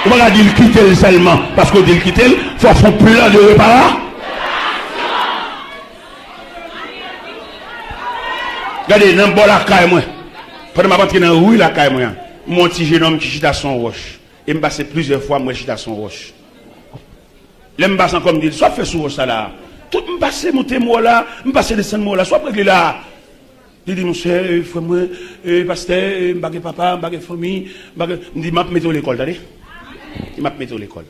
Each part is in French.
On va dire quitter seulement parce qu'on dit quitter, il faut faire plan de réparation. Regardez, dans le bol la caille, moi. Pendant que je suis dans la rue, la caille, moi. Mon petit jeune homme qui chita à son roche. Et me passe plusieurs fois, moi, chita à son roche. Là, me passe comme dit, soit fait sur roche là. Tout me passe, monter moi là, me passe descendre moi là, soit près là. Il dit, mon cher, frère, moi, pasteur, je papa, je famille, je dis, je vais l'école, t'as dit? Il m'a mis à l'école.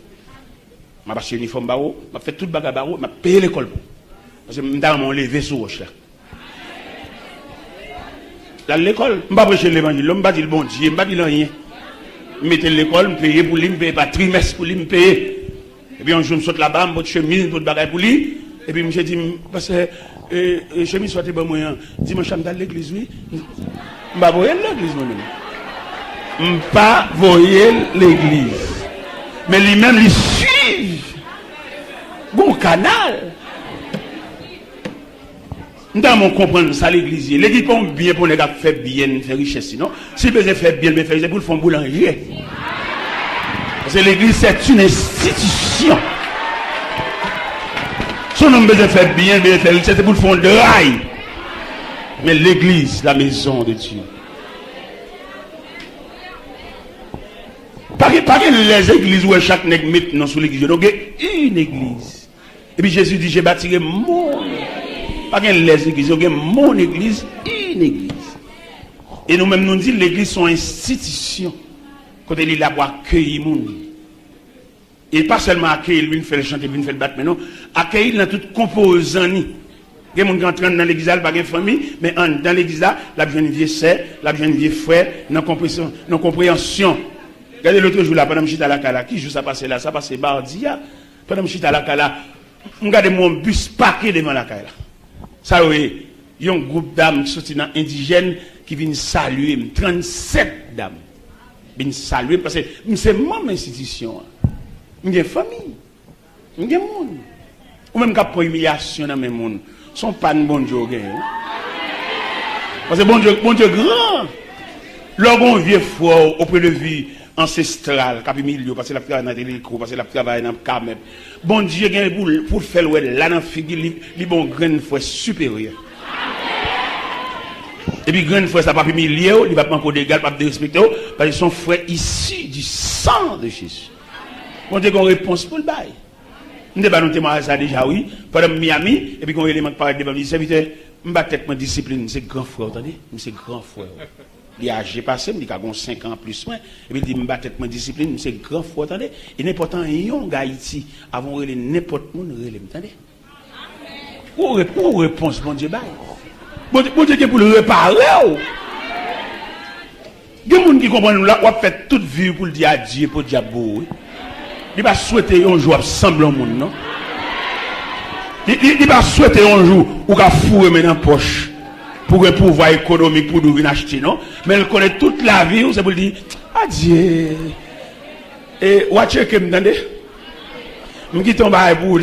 Je vais acheter uniforme barreau, je vais faire tout le bagage barreau, je vais payer l'école. Parce que je vais lever sur roche là. Dans l'école, je ne vais pas prêcher l'évangile, je ne vais pas dire bon Dieu, je ne vais pas dire rien. Je mets l'école, je paye pour lui, je paye pas trimestre pour lui, je paye. Et puis un jour, je saute là-bas, je mets chemise, je bagage pour lui. Et puis je dis, parce que chemise soit bon moyen. Dis-moi, je suis dans l'église, oui. Je ne vais pas voir l'église, moi-même. Je ne vais pas voir l'église. Mais lui-même, il suit. Bon canal. Nous devons comprendre ça l'église. L'église pas bien pour les gars faire bien, faire richesse. Non? Si vous voulez faire bien, faire richesse, pour le faire boulanger. Parce que l'église, c'est une institution. Si on veut faire bien, faire richesse, c'est pour le faire de rail. Mais l'église, la maison de Dieu. Pas que les églises où chaque nègre maintenant sous l'église. Donc, une église. Et puis Jésus dit, j'ai bâti mon église. Pas les églises, il y a mon église, une église. Et nous-mêmes nous disons l'église sont institutions. Quand il est là pour accueillir les gens. Et pas seulement accueillir, lui, faire le chanter, lui, faire le battre, mais non, accueillir dans toute composante. Il y a des gens qui entrent dans l'église, pas de famille, mais dans l'église, la jeune vie c'est, la jeune vie frère, dans compréhension. Regardez l'autre jour là, pendant que je suis à la Kala, qui joue ça passe là, ça passe mardi, pendant que je suis à la Kala, regardez mon bus parqué devant la Kala. Ça oui, il y a un groupe d'âmes sorti dans indigènes qui viennent saluer, 37 dames. Viennent saluer parce que c'est mon institution. J'ai une famille. J'ai un monde. Ou même quand pour humiliation dans mes mondes, sont pas de bon Dieu. Parce que bon Dieu grand. Lorsqu'on vient fort auprès de vie ancestrale, cap milieu, parce que la travaille dans l'électro, parce que la travaille dans le camp. Bon Dieu gagne pour faire là dans figure li bon grain foi supérieur. Et puis grain foi ça pas milieu, il va pas encore d'égal, pas de respecter parce qu'ils sont frères issus du sang de Jésus. Bon Dieu qu'on réponse pour le bail. Nous débat nous témoignage ça déjà oui, pendant Miami et puis qu'on élément parler devant les serviteurs, m'ba tête ma discipline, c'est grand frère, attendez, c'est grand frère. Il a âgé passé, il a 5 ans plus moins, et puis il dit, je vais ma discipline, c'est grand fou, attendez. Et n'importe un Haïti, avant de n'importe où, attendez. Pour réponse, bon Dieu, bon Dieu, pour le réparer. Il y a des gens qui comprennent, là, on fait toute vie pour le dire adieu, pour le diable. Il va souhaiter un jour semblant au monde, non? Il va souhaiter un jour où il va fourrer maintenant poche. Pour un pouvoir économique pour nous acheter, non? Mais elle connaît toute la vie, c'est pour dire, adieu. Et, watch que me donne, me quitte en bas pour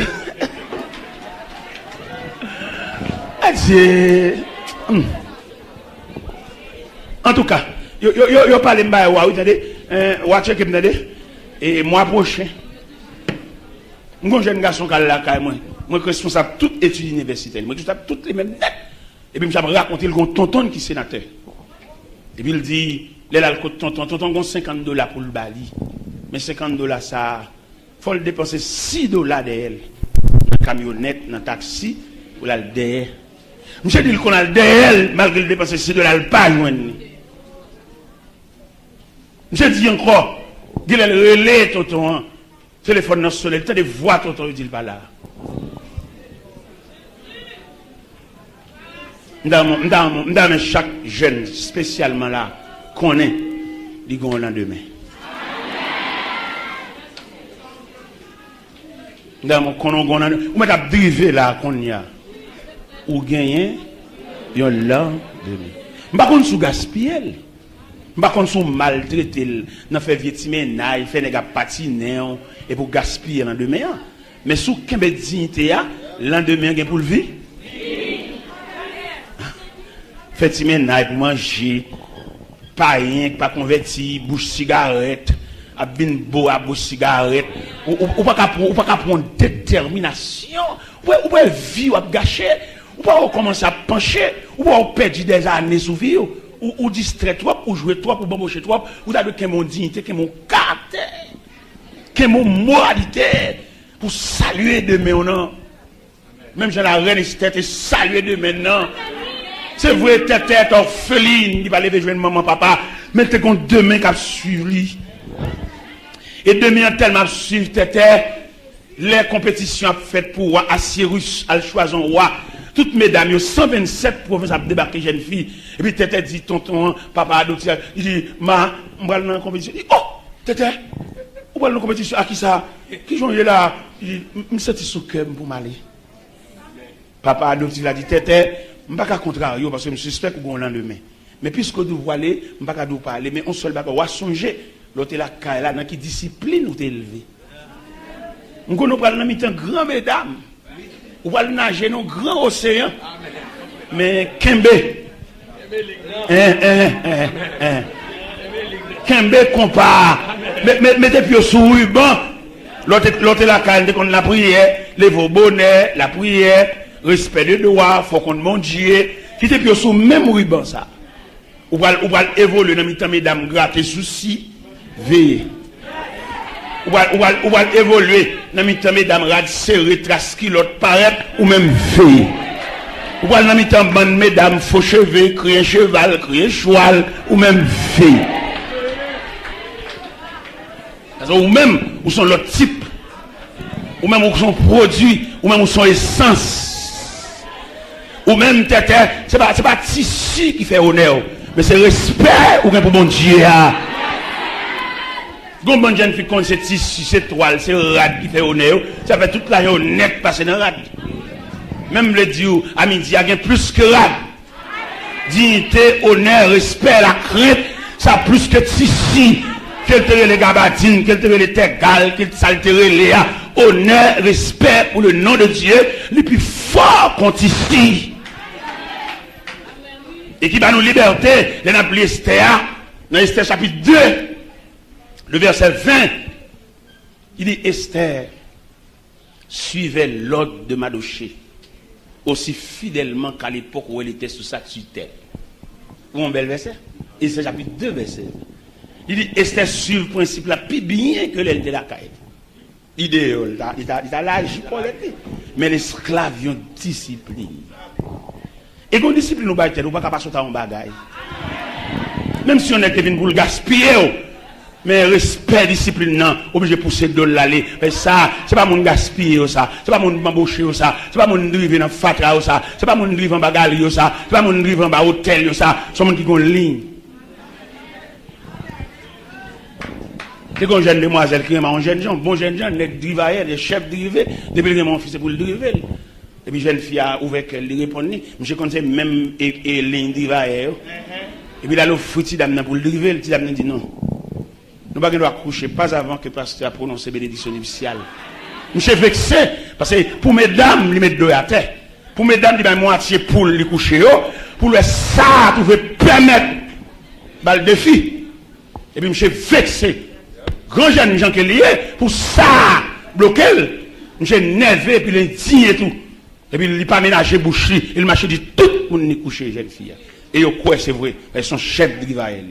adieu. En tout cas, yo parle de bas, oui, attendez, watch que me donne, et mois prochain, mon jeune garçon qui a la caille, moi, responsable de toute étude universitaire, moi, responsable de toutes les mêmes nettes. Et puis, je vais raconter le tonton qui est sénateur. Et puis, il dit, là, le tonton a $50 pour le bali. Mais $50, ça, il faut le dépenser $6 d'elle. Dans la camionnette, dans le taxi, pour la derrière. Monsieur dit qu'on a le derrière, malgré le dépenser $6, il pas loin. Monsieur dit encore, il a le relais, tonton, téléphone dans le soleil, il a des voix, tonton, il dit pas là. Dans chaque jeune, spécialement là, connaît les grands lendemain. Dans mon lendemain, ou mettre à driver là, qu'on y a, ou gagner, il y a un lendemain. Je ne suis pas gaspiller. Je ne suis pas maltraiter. Je ne fais pas de fait des patiner et pour gaspiller lendemain. Mais sous quelle dignité, lendemain, il y a pour le vivre. Faites-moi pour manger, pas rien, pas converti, bouche cigarette, à bin beau à beau cigarette ou pas prendre détermination ou pas vivre à gâcher ou pas commencer à pencher ou pas perdre des années sous vie ou distrait toi ou jouer toi pour bambocher toi ou t'as de mon dignité que mon caractère que mon moralité pour saluer demain ou non même j'ai la reine tête et saluer demain non c'est vrai tête orpheline il va lever jouer maman papa mais t'es qu'on demain qu'a suivi et demain tellement suivre tête les compétitions faites pour Assyrus al choisir roi toutes mesdames 127 provinces a débarqué jeune fille et puis tête dit tonton papa adopté il dit ma on va dans la compétition il dit oh tête on va dans la compétition à qui ça qui j'en est là il me senti sous cœur pour m'aller papa adopté a dit tête je ne vais pas contrarier parce que je suspecte qu'on va lendemain. Mais puisque vous voulez, je ne vais pas parler. Mais on seul va songer. L'autre là, dans qui discipline nous élevé. Nous allons parler dans grand mesdames. On va nager dans grand océan. Mais Kembe. Kembe compare. Mettez pied sous ruban. L'autre là, quand on a prière, les vos bonnets, la prière. Respect de droit, faut qu'on monte Dieu. Qui était plus sous même ruban ça. Ou va évoluer dans mi-temps mesdames gratter souci, veiller. Ou va évoluer dans mi-temps mesdames rad serrer trace qui l'autre paraît ou même veiller. Ou va dans mi-temps bande mesdames faux cheveux, crier cheval, crier cheval ou même veiller. Ou même ou sont l'autre type. Ou même ou sont produits, ou même ou sont essence. Ou même tête, c'est pas tissu qui fait honneur, mais c'est respect ou bien pour mon Dieu. Quand bon jeune fille compte c'est tissu, c'est toile, c'est rad qui fait honneur, ça fait toute la journée net passer dans rad. Même le Dieu à midi, il y a plus que rad. Dignité, honneur, respect, la crainte, ça a plus que tissu. Quel te les gabatines, quel te les tegales, quel s'altérer les honneur, respect pour le nom de Dieu, le plus fort qu'on ici. Et qui va nous liberté, les appelés Esther, dans Esther chapitre 2, le verset 20, il dit Esther suivait l'ordre de Mardochée aussi fidèlement qu'à l'époque où elle était sous sa tutelle. Ou un bel verset? Esther chapitre 2, verset. Il dit Esther suit le principe là, plus bien que l'elle de la caille. Idéal, il a l'âge pour l'été. Mais l'esclave, ils ont discipline. Et quand discipline nous bâtit, nous ne pouvons pas passer en bagaille. Même si on est venu pour le gaspiller, mais respect, discipline, non, obligé de pousser de l'aller. Mais ça, c'est pas mon gaspiller, ça. C'est pas mon bamboucher, ça. C'est pas mon driver dans fatra, ça. C'est pas mon driver en bagaille, ça. C'est pas mon driver en hôtel, ça. C'est mon qui a une ligne. C'est comme une jeune demoiselle qui est un jeune gens, bon jeune gens, les drivers, les chefs drivés, depuis que mon fils est pour le driver. Et puis jeune fille a ouvert qu'elle lui répondit, je connais même ligne driver. Et puis là, le foutu d'amener pour le driver, le petit d'amener dit non. Nous ne pouvons pas coucher, pas avant que le pasteur a prononcé bénédiction nuptiale. Je suis vexé, parce que pour mesdames, ils mettent deux à terre. Pour mesdames, ils mettent moitié pour les coucher, pour le ça, vous pouvez permettre le défi. Et puis je suis vexé. Grand jeune gens qui est lié, pour ça, bloquer, je suis nerveux, puis l'indigne et tout. Et puis il n'a pas ménagé bouche, il m'a dit tout le monde est couché, jeune fille. Et au quoi c'est vrai, elles sont chefs de rivaille.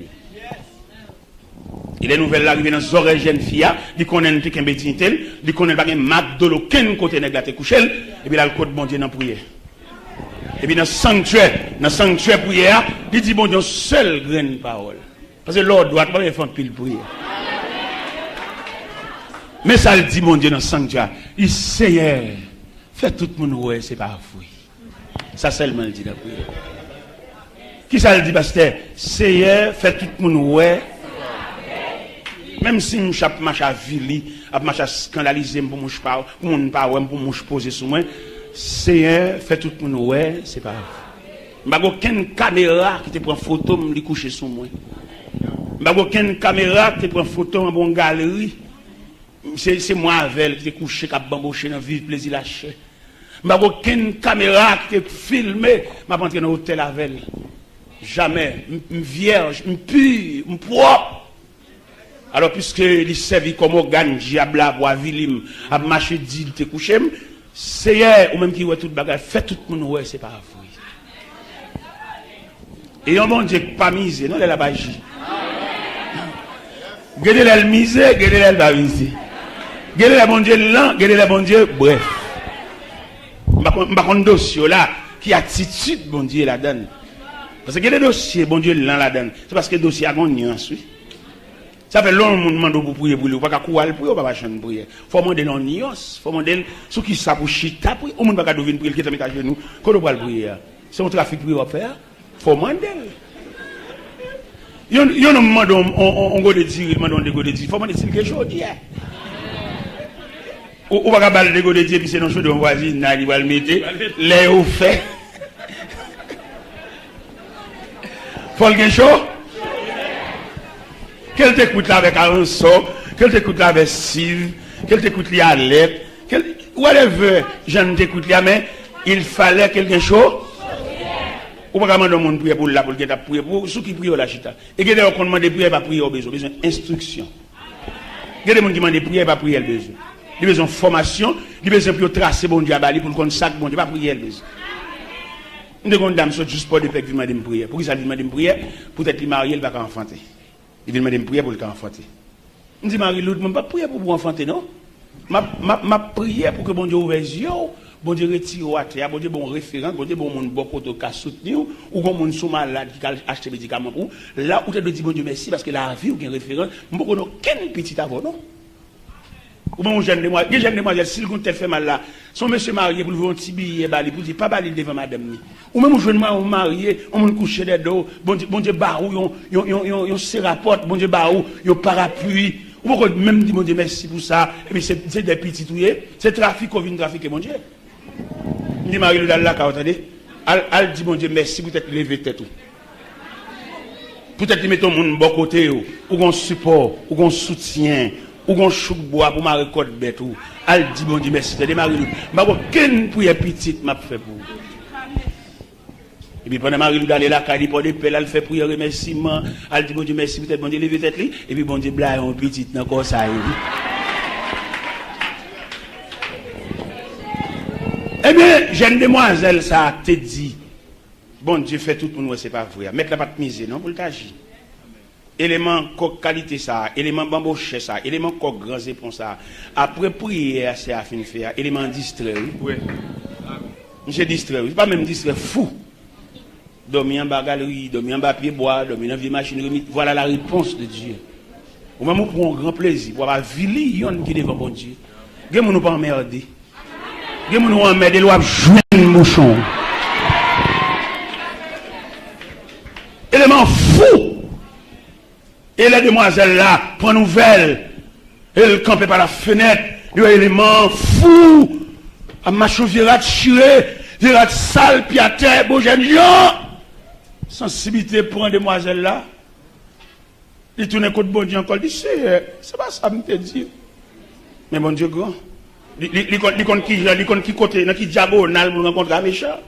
Il est nouvelle arrivée dans les oreilles jeunes filles, il connaît un petit dignité, il connaît pas un McDo, quel côté n'est gâté couché, et puis là le code bon Dieu dans la prière. Et puis dans le sanctuaire prière, il dit bon Dieu, seul graine parole. Parce que l'ordre doit pas faire pile prière. Mais ça le dit mon Dieu dans le sanctuaire, il Seigneur, fait tout le monde ouais, c'est pas fouille. Ça seulement le dit dans la prière. Qui ça le dit pasteur? Seigneur, fait tout le monde ouais. Même si je suis à vili, à scandaliser pour mon pas, pour mon pas pour mon poser sur moi, Seigneur, fait tout le monde ouais, c'est pas grave. Je n'ai aucune caméra qui te prend photo me coucher sur moi. Je n'ai aucune caméra qui te prend photo en bon galerie. C'est moi avec qui te couché qui a bamboché dans vivre plaisir lâché. Je n'ai aucune caméra qui te filmé, je vais rentrer dans l'hôtel avec. Jamais. Je suis vierge, je suis pur, je suis propre. Alors, puisque il servi comme organe, diable, à vilim, à marcher, dit, te couché, c'est ou même qui voit tout bagage, fait tout le monde, ouais, c'est pas vrai. Et on bon Dieu pas misé, non, elle a pas agi. Gardez la misé, gardez la pas misé. Gardez la bon Dieu lent, gardez la bon Dieu, bref. Par contre, dossier là, qui attitude bon Dieu la donne. Parce que les dossiers, bon Dieu lent la donne. C'est parce que le dossier a une nuance, oui. Ça fait longtemps que demande pour prier pour lui, pas qu'à courir pour pas chanter prier. Faut demander non nuance, faut demander ce qui ça pour chita pour on pas qu'à deviner prier qui est à genoux, quand on va prier. C'est un trafic pour faire. Faut demander. Yon nous demande on go de dire, il demande on go de dire, faut demander s'il quelque chose dire. Ou pas qu'à balle de go de dire puis c'est non chose de voisine, il va le mettre les au fait. Faut quelque chose. Qu'elle t'écoute là avec Aranso, qu'elle t'écoute là avec Sylve, qu'elle t'écoute là avec Alep, whatever, je ne t'écoute là, mais il fallait quelque chose. Ou pas demander au monde prier pour là, pour qu'il prier pour ceux qui prient la chita. Et que d'ailleurs, qu'on demande de prier, pas prier au besoin, besoin d'instruction. Il y a des gens qui demandent de prier, pas prier le besoin. Il y a besoin de formation, il y a besoin de tracer bon Dieu à Bali pour qu'on sac bon Dieu, pas prier le besoin. Une seconde dame, c'est juste pour faire qu'il m'a demandé de prier. Pour qui ça lui m'a demandé de prier? Peut-être qu'il marié, il va enfanter. Il vient me prier pour le enfanter. Je dis Marie-Lou, je ne pas prier pour enfanter, non? Ma prière pour que bon Dieu ouvre les yeux, bon Dieu retire au terre, bon Dieu bon référent, bon Dieu bon monde bon côté qui soutenir, ou bon monde sont malade qui a acheté des médicaments pour. Là où tu dois dire bon Dieu merci parce que la vie ou un référent, je ne connais aucun petit avant, non? Ou bon jeune demoiselle, si le tel fait mal là, son monsieur marié pour lui voir un petit billet, pour dire pas baler devant madame. Ou même jeune marié, on me coucher des dos, bon Dieu barou, yon se rapporte, bon Dieu barou, yon parapluie. Ou même dire bon Dieu merci pour ça, et puis c'est des petits touillés, c'est trafic qu'on vient trafiquer, mon Dieu. Je dis Marie-Lou dans la carte, attendez, elle dit bon Dieu merci, peut-être lever tête. Peut-être mettre ton monde bon côté, ou qu'on support, ou qu'on soutien. Ou qu'on chouk bois pour ma récolte bête ou elle dit bon Dieu merci de Marie-Lou m'a pas qu'une prière petite m'a fait pour et puis pendant Marie-Lou d'aller là quand il pour des pelles elle fait prière remerciement elle dit bon Dieu merci peut-être bon Dieu lever tête li et puis bon Dieu blague un petit encore ça eh bien jeune demoiselle ça te dit bon Dieu fait tout pour nous c'est pas vrai mettre la patte misée non pour le tagir élément qualité ça, élément bamboche ça, élément grand zépon ça. Après prier, c'est à fin faire, élément distrait. Oui. Monsieur distrait, pas même distrait fou. Dormir en bas galerie, dormir en bas pied bois, dormir en vieille machinerie. Voilà la réponse de Dieu. Ou même pour un grand plaisir, pour avoir vili yon qui devant bon Dieu. Gen moun pas emmerder. Gen moun emmerder, l'ou jouer un mouchon. Élément fou. Et les demoiselles là, prend nouvelle, elle campait par la fenêtre, il y a un élément fou, à macho virat chiré, virat sale, puis à terre, beau jeune gens. Sensibilité pour une demoiselle là, il tourne contre bon Dieu encore, il dit, c'est pas ça, me te dit. Mais bon Dieu grand, il compte qui côté, dans qui diagonale pour rencontrer un méchant.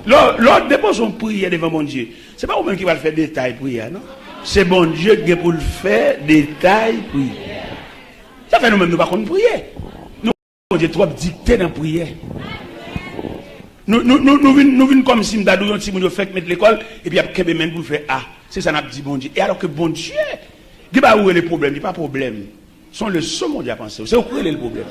L'autre dépose son prière devant mon Dieu. C'est pas vous-même qui va le faire détail prière, non? C'est bon Dieu qui est pour le faire, détail, prière. Ça fait nous-mêmes, nous ne pouvons pas prier. Nous, bon Dieu, trop dicté dans la prière. Nous venons comme si nous avons dit, nous fait mettre l'école, et puis après, même pour faire A. C'est ça, nous avons dit bon Dieu. Et alors que bon Dieu, il n'y a pas où est le problème, il n'y a pas de problème. Ce sont le seul monde à penser. C'est où est le problème.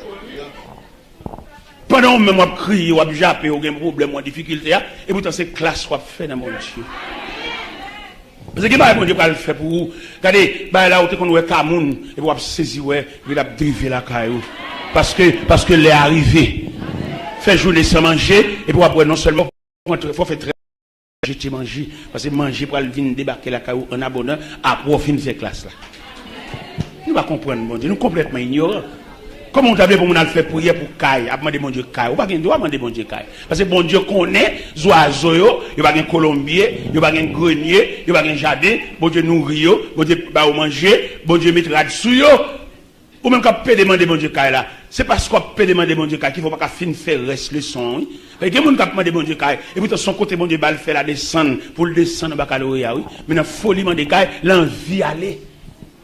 Pendant que même on crie, on jappe, on a un problème, on a difficulté, et pourtant c'est classe qu'on fait dans mon Dieu. Parce que bon Dieu va le faire pour vous. Regardez, là où on est Cameroun, et vous saisir, il a drivé la caillou. Parce que l'est arrivé. Fait journée sans manger, et pour après non seulement, il faut faire très j'ai mangé, parce que manger pour venir débarquer la caillou en abonnant, après on finit cette classe là. Nous ne pouvons pas comprendre, mon Dieu, nous sommes complètement ignorants. Comment on t'a pour nous faire prier pour Caille, à demander mon Dieu Caille, ou pas qu'il doit demander mon Dieu Caille. Parce que bon Dieu connaît, oiseaux, il n'y a pas un colombier, il n'y a pas un grenier, il n'y a pas un jardin, bon Dieu nourrit, bon Dieu va manger, bon Dieu mettra dessus, ou même quand on peut demander mon Dieu Caille là. C'est parce qu'on peut demander mon Dieu Caille qu'il ne faut pas qu'à faire reste le son. Il y a des gens qui demandent mon Dieu Caille, et puis de son côté, mon Dieu va le faire la descendre, pour le descendre au baccalauréat, oui. Mais dans folie, mon Dieu Caille, l'envie aller.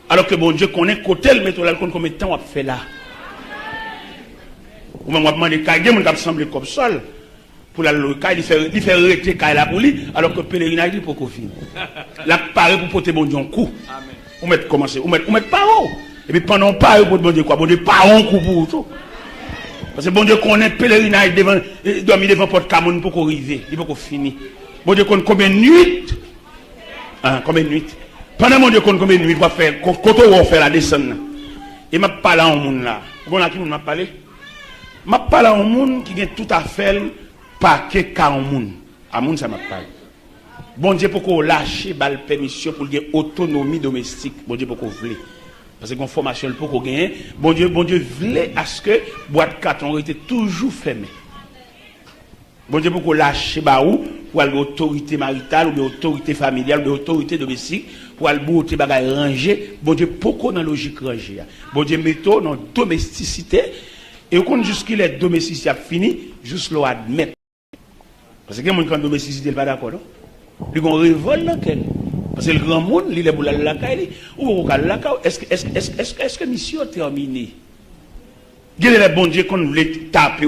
Alors que bon Dieu connaît côté le mettre là combien de temps on fait là. Ou même on demander caille mon cap semble comme sol pour la caille il fait arrêter caille là pour lui alors que pèlerinage il pour qu'on finisse. Là paré pour porter bon Dieu un coup. Amen. On met commencer, on met pas haut. Et puis pendant pas pour bon Dieu quoi, bon Dieu pas un coup pour tout. Parce que bon Dieu connaît pèlerinage devant dormir devant porte Cameroun pour qu'on arrive, il pour qu'on finisse. Bon Dieu connaît combien de nuits? Combien de nuits? Pendant mon Dieu connaît combien de nuits pour faire quand on fait la descente. Et m'a parlé à un monde là. Bon là qui m'a parlé? M'a parlé à un monde qui a tout à faire paquet qu'à un monde. À monde ça m'a parlé. Bon Dieu pour qu'on lâche la permission pour gagner autonomie domestique. Bon Dieu pour qu'on voulait. Parce que qu'on formation pour qu'on gagne. Bon Dieu voulait à ce que boîte carton était toujours fermée. Bon Dieu pour qu'on lâche baou pour aller autorité maritale ou bien autorité familiale ou bien autorité domestique pour aller beauté bagaille ranger. Bon Dieu pour qu'on dans logique ranger. Bon Dieu mettons dans domesticité et on jusqu'il est domesticité a fini juste le admettre. Parce que quelqu'un quand domesticité n'est pas d'accord non. Ils vont révolte dans quel parce que le grand monde il est pour la caille ou la caille est-ce que mission terminée. Gardez le bon Dieu qu'on voulait taper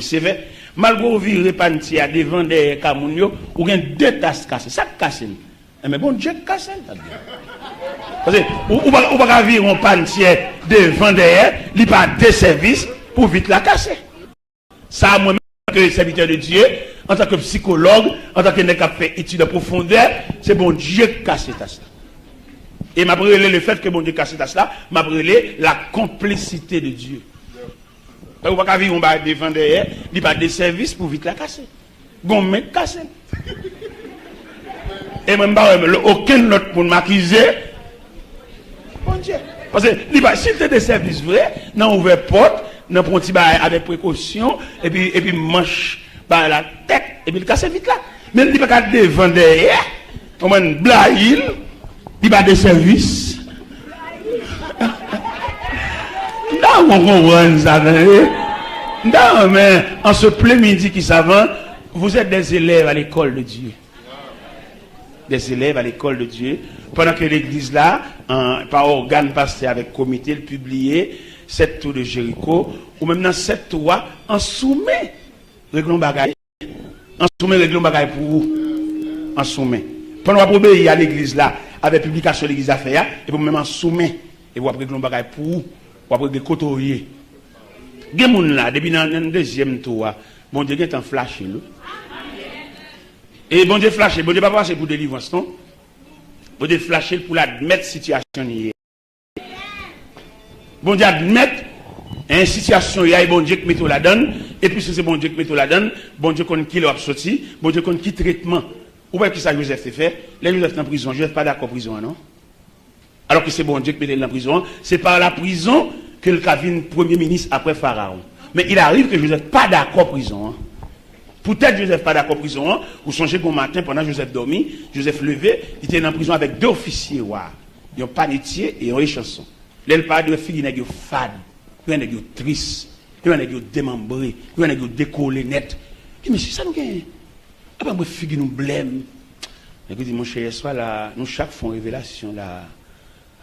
c'est vrai. Malgré virer pantia devant des camounio ou bien deux tasses cassées ça casse mais bon Dieu casse parce que ou pas virer un pantia devant derrière il pas de service pour vite la casser ça moi que serviteur de Dieu en tant que psychologue en tant que nèg qui fait étude de profondeur c'est bon Dieu qui casse tasse et m'a brûlé le fait que bon Dieu casse tasse là m'a brûlé la complicité de Dieu. Ou pas vivre devant derrière, il n'y a pas de service pour vite la casser. Gon mec casser. Et même pas aucun autre pour m'accuser. Bon Dieu. Parce que si tu as des services vrais, non ouvert porte, non prend petit bail avec précaution et puis manche par la tête et puis le casser vite là. Mais il n'y a pas devant derrière. On m'a blaïl, il n'y a pas de service. Non, on comprend ça. Non, mais en ce plein midi qui s'avance, vous êtes des élèves à l'école de Dieu. Des élèves à l'école de Dieu. Pendant que l'église là, par organe passé avec comité, le publié, 7 tours de Jéricho, ou même dans 7 tours, en soumet, réglons bagaille. En soumet, réglons bagaille pour vous. En soumet. Pendant que vous obéissez à l'église là, avec publication de l'église à faire, et vous même en soumet, et vous réglons bagaille pour vous. Ou après des couturiers. Des gens là, depuis dans le deuxième tour, bon Dieu est en flash. Et bon Dieu flash, bon Dieu pas passer pour délivrance, non? Bon Dieu flash pour admettre la situation. Bon Dieu admettre une situation, il y a bon Dieu qui met la donne, et puis c'est bon Dieu qui met la donne, bon Dieu connaît qui l'a sorti, bon Dieu connaît qui traitement. Ou pas que ça Joseph fait, là Joseph est en prison, Joseph pas d'accord prison, non? Alors que c'est bon Dieu qui met en prison, c'est par la prison que le Kavin premier ministre après Pharaon. Mais il arrive que Joseph pas d'accord prison. Peut-être Joseph pas d'accord prison. Vous songez qu'au matin, pendant que Joseph dormit, Joseph levé, il était en prison avec 2 officiers. Ils ont panetier et un échanson. Là, il parle de filles qui sont fades, qui sont tristes, qui sont démembrées, qui sont décollées net. Il dit, mais si ça nous gagne, après moi, filles nous blême. Il dit, mon cher, soit là, nous chaque fois révélation là.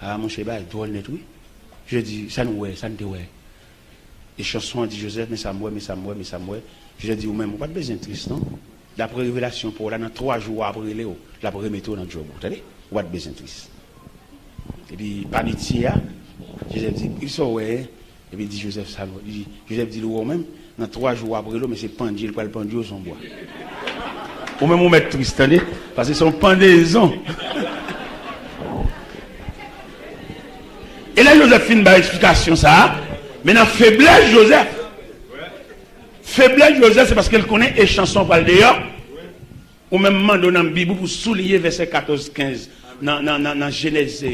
Ah, mon cher, il doit net, oui. Je dis, ça nous ouais, ça nous ouais. Les chansons dit Joseph, mais ça me mais ça me mais ça me je dis, ou même, pas de besoin triste, non? D'après révélation, pour là, dans 3 jours après, Léo, la première méthode dans le job, vous savez? Ou pas de besoin triste. Et puis, panitier, Joseph dit, il sont ouais. Et puis, il dit, Joseph, ça Joseph dit, ou même, dans 3 jours après, mais c'est pendu, il peut le pendu au son bois. Ou même, on met triste, attendez, parce que c'est pendaison. Et là, Joseph fait une bonne explication, ça. Mais dans faiblesse, Joseph. Faiblesse, Joseph, c'est parce qu'elle connaît les chansons par dehors. Ou même mandé dans la Bible pour souligner verset 14-15. Dans Genèse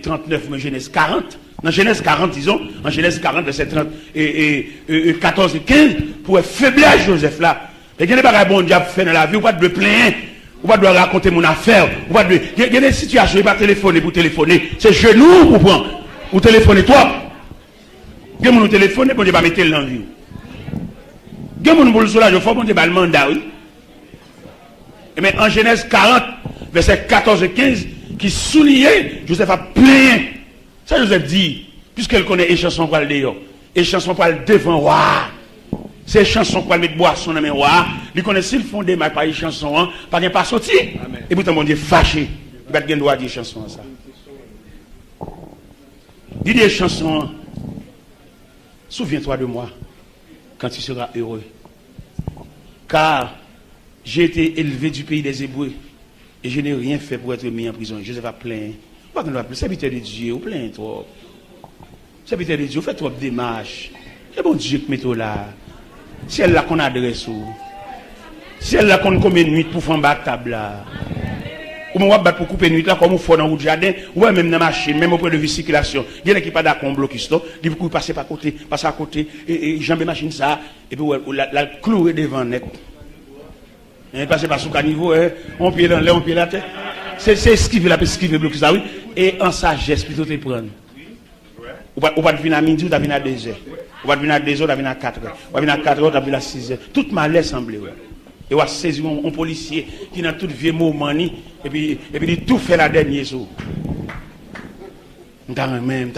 39, mais Genèse 40. Dans Genèse 40, disons. En Genèse 40, verset 30 et 14 et 15. Pour être faiblesse, Joseph, là. Et il n'y a pas de bon diable fait dans la vie. Ou pas de plaindre. Ou pas de raconter mon affaire. Ou pas de. Il y a des situations, il n'y a pas téléphoner pour téléphoner. C'est genou pour prendre. Ou téléphonez toi. Gen moun téléphone, bon Dieu va mettre l'envie. Gen moun pour le soulage, il faut bon Dieu va le mandat, oui. Mais en Genèse 40, verset 14 et 15, qui soulignait, Joseph a plaint Ça Joseph dit, puisqu'elle connaît les chansons pour le dehors, et chansons pour le devant, waouh! Ces chansons pour le mettre boisson dans mes waouh! Ils connaissent s'ils font des mal par les chansons, hein, pas bien pas sorti. Et pourtant, mon Dieu, fâché. Il va bien droit dire chansons, ça. Dis des chansons, souviens-toi de moi quand tu seras heureux. Car j'ai été élevé du pays des Hébreux et je n'ai rien fait pour être mis en prison. Joseph a plaint. Pas qu'on va plaindre, serviteur de Dieu, ou plaint trop. Serviteur de Dieu, fait trop de démarches. C'est bon Dieu qui met tout là. Si elle l'a qu'on adresse ou. Si elle l'a qu'on combien de nuits pour faire un table là. Ou on va battre pour couper nuit là comme on fait dans le jardin, ou même dans la machine, même au point de vue circulation. Il y a qui pas d'accord on bloque ça, il faut passer par côté, passer à côté et jambe machine ça et puis la clouer devant net. Et passer par sous caniveau, on pied dans l'air, on pied la tête. C'est esquiver la esquiver bloquer ça oui et en sagesse plutôt te prendre. Ou pas venir à midi ou venir à 2 heures. Ou pas venir à 2 heures, ou venir à 4 heures. Ou venir à 4 heures, ou venir à 6 heures. Tout malais semblé ouais. Et on a saisi un policier qui dans tout vieux moment et puis il tout fait la dernière chose. Moi-même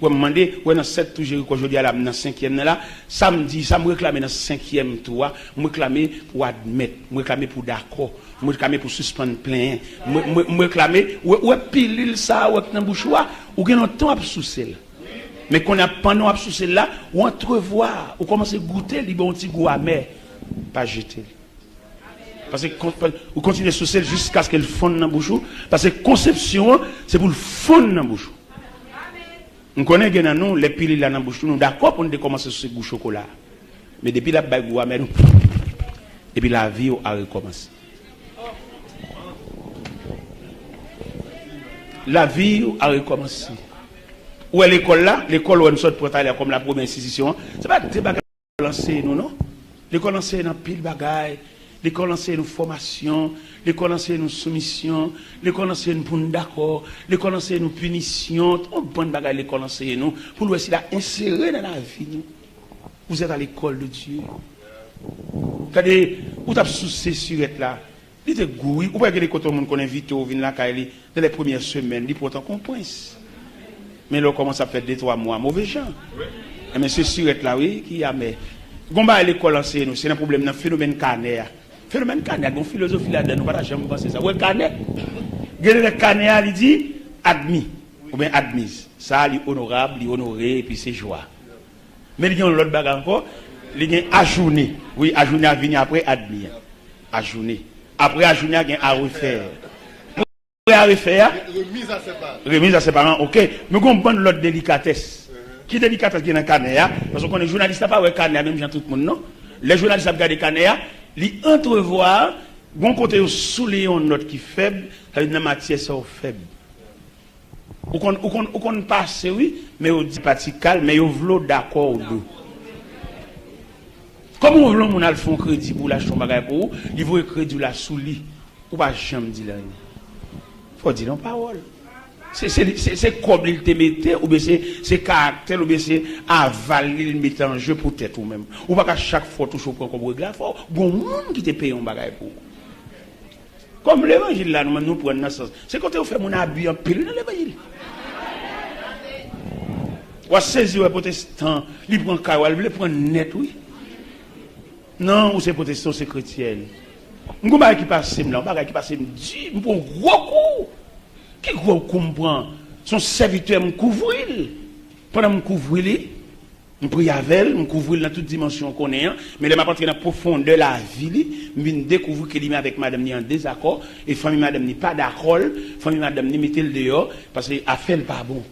demandé, dans 7 toujours qu'aujourd'hui à la dans 5e là, samedi, ça me réclamer dans 5e tour, me réclamer pour admettre, me réclamer pour d'accord, me réclamer pour suspendre plainte, me réclamer ouais pilule ça ouais dans bouchoir ou gagne un temps à soucier. Mais qu'on a pendant à soucier là, ou entrevoir, ou commencer à goûter, li bon petit goût amer. Pas jeter. Parce que vous continuez sur celle jusqu'à ce qu'elle fonde dans la bouche. Parce que conception, c'est pour le fondre dans la bouche. On connaît que nous, les piles là dans la bouche, nous d'accord pour nous commencer sur ce goût chocolat. Mais depuis la bague, et puis la vie a recommencé. La vie a recommencé. Où est l'école là? L'école où on sort pour aller comme la première institution. C'est pas lancer nous, non? L'école enseigne dans pile bagaille, l'école enseigne nos formations, l'école enseigne nos soumissions, l'école enseigne pour nous d'accord, l'école enseigne nos punitions, tout bon bagaille l'école enseigne nous pour nous essayer d'insérer dans la vie nous. Vous êtes à l'école de Dieu. Regardez, où tu as soucié sur être là. Il te gouille, ou pas que les côtés monde qu'on invite au vin là dans les premières semaines, il pourtant qu'on pense. Mais là on commence à faire 2-3 mois mauvais gens. Mais c'est sur être là oui qui a mais Gomba à l'école enseigne nous, c'est un problème dans le phénomène canaire. Phénomène canaire, une philosophie là-dedans, nous ne pouvons jamais penser ça. Ouais, canaire. Le canaire, il dit admis, ou bien admise. Ça, il est honorable, il est honoré, et puis c'est joie. Mais il y a l'autre bagarre encore, il y a ajourné. Oui, ajourné à venir après admis. Ajourné. Après ajourné, il y a à refaire. Après à refaire. Remise à ses parents, ok. Mais on prend l'autre délicatesse. Qui délicatesse qui est dans le canaire, parce qu'on est journaliste, pas ouais canaire, même gens tout le monde, non? Les journalistes regardent le canaire, ils entrevoient, bon côté sous une note qui est faible, ça veut dire matière c'est faible. Ou qu'on passe, oui, mais on dit pas calme, mais on veut d'accord ou deux. Comme on veut mon alphon crédit pour l'acheter un bagage pour vous, il veut crédit la sous lit, ou pas jamais dire là. Faut dire en parole. C'est comme il te mettait, ou bien c'est caractère, ou bien c'est avaler, il mettait en jeu pour tête ou même. Ou pas qu'à chaque fois, toujours prendre comme regard, il faut bon monde qui te paye un bagage pour. Comme l'évangile là, nous prenons dans ce sens. C'est quand on fait mon habit en pile dans l'évangile. Ou à saisir les protestants, ils prennent caille, ils prennent net, oui. Non, ou c'est protestants, c'est chrétien. Un bagage qui passe, là, un bagage qui passe, dit, un gros coup. Qui comprend son serviteur me couvrir pendant me couvrir me prier avec elle me couvrir dans toute dimension qu'on est mais là m'a entrer dans profondeur de la vie me découvrir que lui avec madame ni en désaccord et famille madame ni pas d'accord famille madame ni mettait le dehors parce que affaire pas bon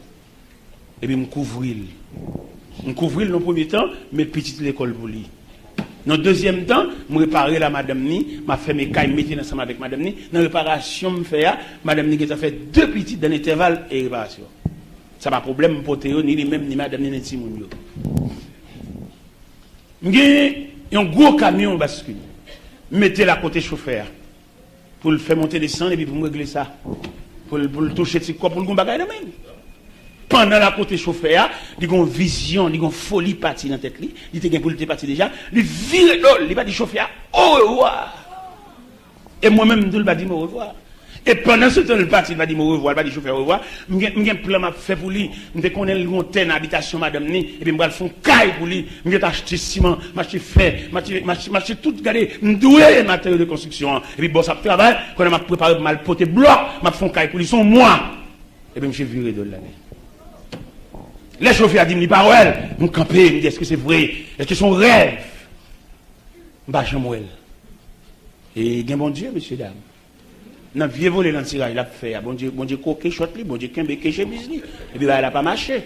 et puis me couvrir dans premier temps mais petite l'école pour lui. Dans le deuxième temps, je réparer la madame ni, m'a fait mes cailles, mettre ensemble avec madame ni. Dans la réparation, je fais, madame ni, qui a fait 2 petites dans l'intervalle et réparation. Ça n'a pas de problème pour Théo, ni même ni madame ni, ni Timoun. J'ai un gros camion bascule. Mettez-le à côté chauffeur. Pour le faire monter descendre et puis pour me régler ça. Pour le toucher, pour le bagage de même. Pendant la côté chauffeur, il a une vision, il a une folie partie dans la tête. Il a une partie déjà. Il vire l'eau, il va dire chauffeur, au revoir. Et moi-même, je ne vais pas dire au revoir. Et pendant ce temps, le parti va dire, me revoir, il va dire, chauffeur, au revoir. J'ai un plan m'a fait pour lui. Je connais le montagne habitation, madame, ni, et puis, je vais faire caille pour lui. Je vais acheter ciment, m'acheter fer, m'acheter tout, regardez, doué matériaux de construction. Et puis, bon, ça travaille, quand je m'a préparé, m'a poté bloc, m'a fait caille pour lui, son moi. Et puis, je suis viré de l'année. Les chauffeurs a dit, me parole, mon campé, me dit, est-ce que c'est vrai? Est-ce que c'est son rêve? Bah, Jean-Moël. Et, bien bon Dieu, messieurs, dames. Non, vieux volé dans le tirage, il a fait. Bon Dieu, coquet, shot, bon Dieu, qu'un béquet chez Bisli. Et puis, bah, elle n'a pas marché.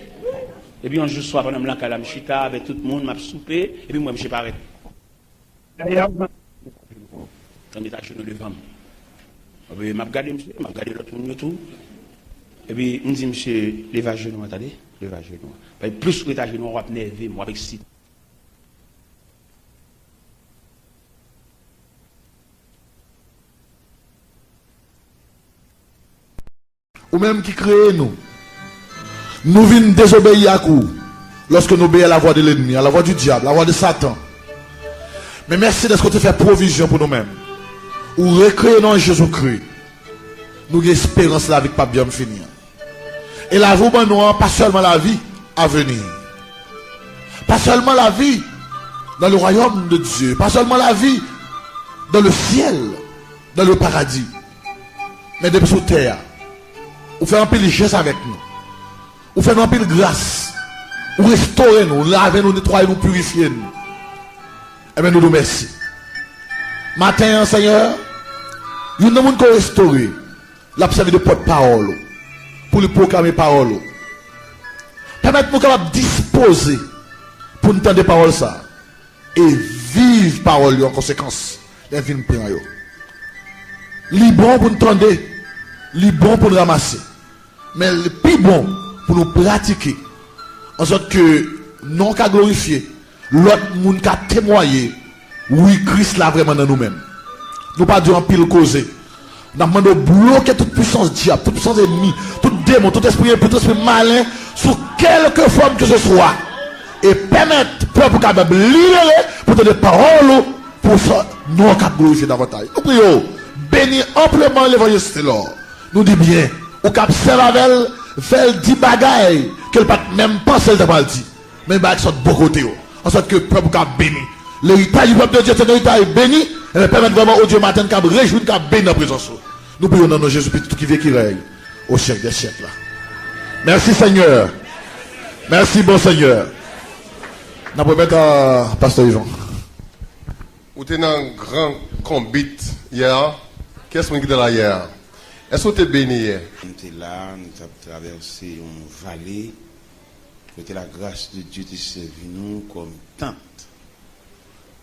Et puis, un jour soir, pendant que je suis chita avec tout le monde, m'a soupé, et puis, moi, je suis pas arrêté. D'ailleurs, on est à genoux devant. Et puis, m'a regardé, monsieur, m'a regardé l'autre monde, tout. Et puis, on dit, monsieur, levez genoux, attendez, levez genoux. Plus que ta genoux, on va nerver, moi, avec si. Ou même qui crée nous. Nous venons désobéir à coup lorsque nous obéissons à la voix de l'ennemi, à la voix du diable, à la voix de Satan. Mais merci de ce que tu fais provision pour nous-mêmes. Ou recréer dans Jésus-Christ. Nous avons espérance la vie qui pas bien finir. Et la vie, pas seulement la vie à venir. Pas seulement la vie dans le royaume de Dieu. Pas seulement la vie dans le ciel, dans le paradis. Mais depuis sur terre. Ou faire un peu de geste avec nous. Ou faire un peu de grâce. Ou restaurer nous, laver nous, nettoyer nous, purifier nous. Eh bien, nous nous remercions. Matin, Seigneur, il y a des gens qui ont restauré. L'absolu de porte-parole. Pour le proclamer parole. Permettez-nous de disposer pour nous entendre des paroles ça. Et vivre parole en conséquence. Les vignes plein. Libre pour nous entendre. Libre pour nous ramasser. Mais le plus bon pour nous pratiquer. En sorte que non qu'à glorifier. L'autre monde qu'à témoigner. Oui, Christ là vraiment dans nous-mêmes. Nous pas durant pile causer. Nous avons demandé de bloquer toute puissance diable, toute puissance ennemie, tout démon, tout esprit malin, sous quelque forme que ce soit. Et permettre le peuple capable de libérer pour donner parole pour ça, non qu'à glorifier davantage. Nous prions, bénis amplement l'évangile. Nous disons bien, au cap Servavel, fait 10 bagailles qu'elle pas même penser de mal dit. Mais il va être de beau côté. En sorte que le peuple capable béni. L'héritage du peuple de Dieu, c'est un héritage béni. Et permettre vraiment au Dieu matin qu'à réjouir, qu'à bénir la présence. Nous prions dans nos Jésus-Christ qui vit qui règne au siècle des siècles. Merci Seigneur. Merci bon Seigneur. Nous pouvons mettre à Pasteur Yvan. Vous êtes dans un grand combat hier. Qu'est-ce que vous avez là hier? Est-ce que vous êtes béni hier? Nous sommes là, nous avons traversé une vallée. Côté la grâce de Dieu qui servi nous comme tente.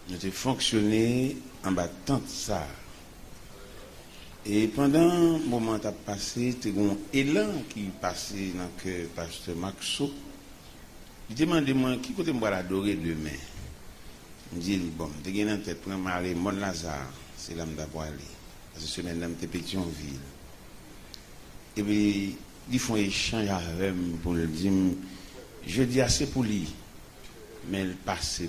Nous avons fonctionné en bas tente ça. Et pendant un moment qui a passé, il y a un élan qui est passé dans le cœur pasteur Maxo. Il demande moi qui côté me adorer demain. Je dis bon, je suis en tête pour aller Mont Lazare, c'est là que je dois aller. Parce que c'est maintenant que je suis en ville. Et puis, ils font un échange avec moi pour le dire, je dis assez pour lui, mais il passe.